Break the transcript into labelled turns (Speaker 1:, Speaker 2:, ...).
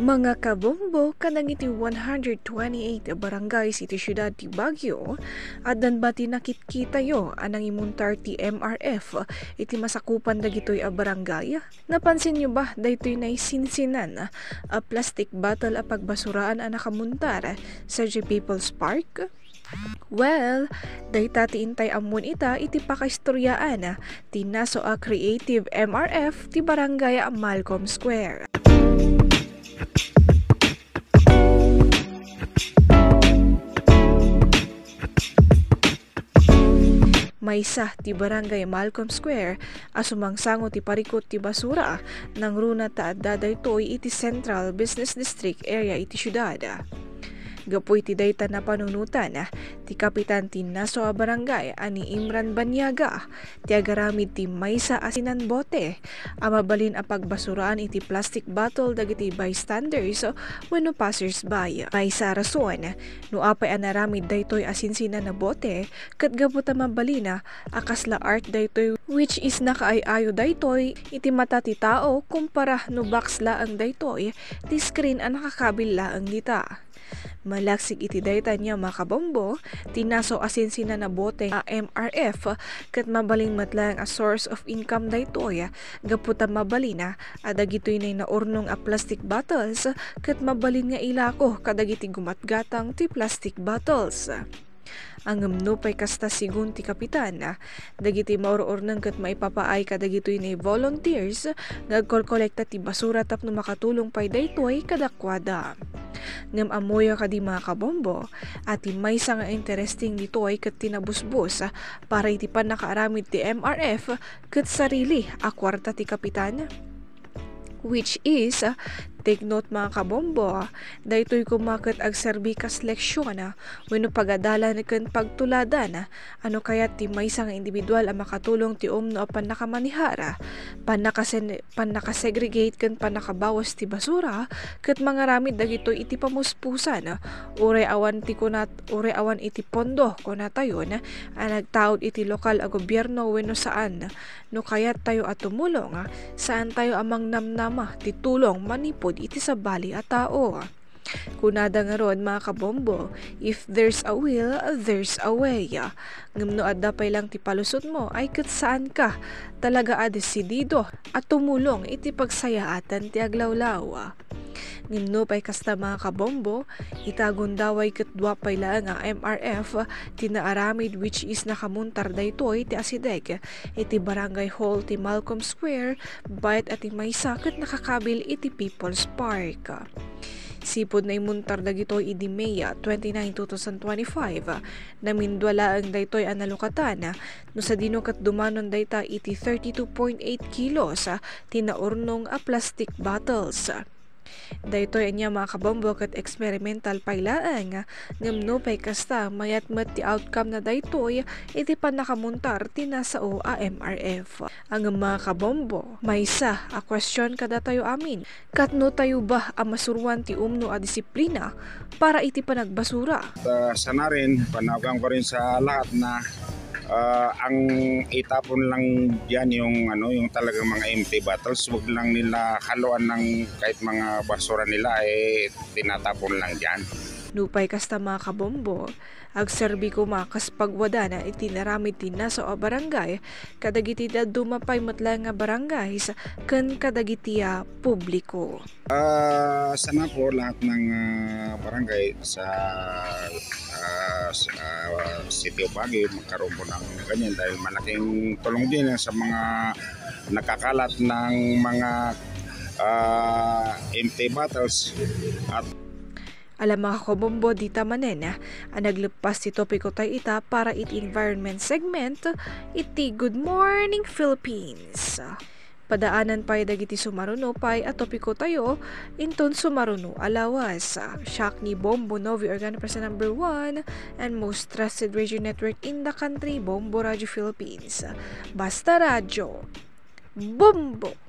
Speaker 1: Mga kabombo kanang iti 128 barangays iti syudad ti Baguio at danbati nakitkita yo anang imuntar ti MRF iti masakupan dagitoy a barangay. Napansin nyo ba daytoy na sinsinan a plastic bottle a pagbasuraan a nakamuntar sa G People's Park? Well, dayta ti intay amun ita iti pakaistoryaan ti naso a creative MRF ti barangay a Malcolm Square. Maysa ti barangay Malcolm Square asumangsango ti parikot ti basura nang runa ta adda daytoy iti Central Business District area iti syudad. Gapoy ti dayta na panunutan ti kapitan ti naso a barangay ani Imran Banyaga ti agaramid ti maysa asinan bote a mabalin a pagbasuraan iti plastic bottle dagiti bystanders wenno passers-by. Maysa rason no apay anaramid daytoy asinsinan na bote ket gaputa mabalin a kasla art daytoy which is nakaayayo daytoy iti mata ti tao kumpara no box laang daytoy ti screen a nakakabil laang dita. Malaksig iti dayta niya makabombo, tinaso asinsina na bote a MRF kat mabaling matlang a source of income daytoy gaputa mabalina adagitoy na naurnong a plastic bottles kat mabalin nga ilako kadagiti gumatgatang ti plastic bottles. Ang pay kasta sigun ti kapitan dagiti maururnang ket maipapaay kadagitoy ni volunteers nagkolkolekta ti basura tapno makatulong pay daytoy kadakwada. Ngam amoya kadi mga kabombo at maysa nga interesting ditoy ket tinabusbos para iti panakaaramid ti MRF ket sarili a kwarta ti kapitan. Which is, take note mga kabombo, daytoy kumaket ag serbikas leksyon wenno pagadalan ken pagtuladan ano kayat ti maysa nga individual a makatulong ti umno a panakamanihara, panakasegregate ken panakabawas ti basura ket mangaramid dagitoy iti pamuspusan uray awan ti kunat uray awan iti pondo kunatayon a nagtaud iti lokal a gobyerno wenno saan no kayat tayo at tumulong saan tayo amang namnama ti tulong manipod iti sabali a tao. Kunada nga ron mga kabombo, if there's a will, there's a way. Ngam no adda pay lang ti palusot mo ay ket saan ka talaga a desidido at tumulong iti pagsayaatan ti aglawlaw. Ngam no pay kasta mga kabombo, itagon daway ket dua pay lang ang MRF tinaaramid which is nakamuntar daytoy ti asideg iti barangay hall ti Malcolm Square bayat ati maysa ket nakakabil iti People's Park. Sipod na imuntar dagitoy idi May 29, 2025 namindwala ang daytoy analukatan no sa dino ket dumanon dayta iti 32.8 kilos tinaurnong a plastic bottles. Daytoy anya mga kabombo ket experimental paylaang ngam no pay kasta mayat met ti outcome na daytoy iti panakamuntar ti nasao a MRF. Ang mga kabombo maysa a question kada tayo amin katno tayo ba a masuruan ti umno a disiplina para iti panagbasura.
Speaker 2: Sana rin panawagan ko rin sa lahat na ang itapon lang diyan yung talagang mga empty bottles, wag lang nila haluan ng kahit mga basura nila tinatapon lang diyan.
Speaker 1: Nupay kasta mga kabombo, ag serbi ko makas pagwada na itinaramid ti naso a barangay kadagiti da dumapay matlang nga barangay ken kadagiti publiko.
Speaker 2: Sana po lahat ng barangay sa City of Baguio magkaroon po ng ganyan dahil malaking tulong din sa mga nakakalat ng mga empty bottles. At
Speaker 1: alam mga kabombo dita manen ang naglepas ti topiko tayo ita para iti environment segment iti Good Morning Philippines. Padaanan pay dagiti sumaruno pay at topiko tayo inton sumaruno alawas. Shock ni Bombo Novi Organo Person number 1 and most trusted radio network in the country, Bombo Radio Philippines. Basta Radio Bombo!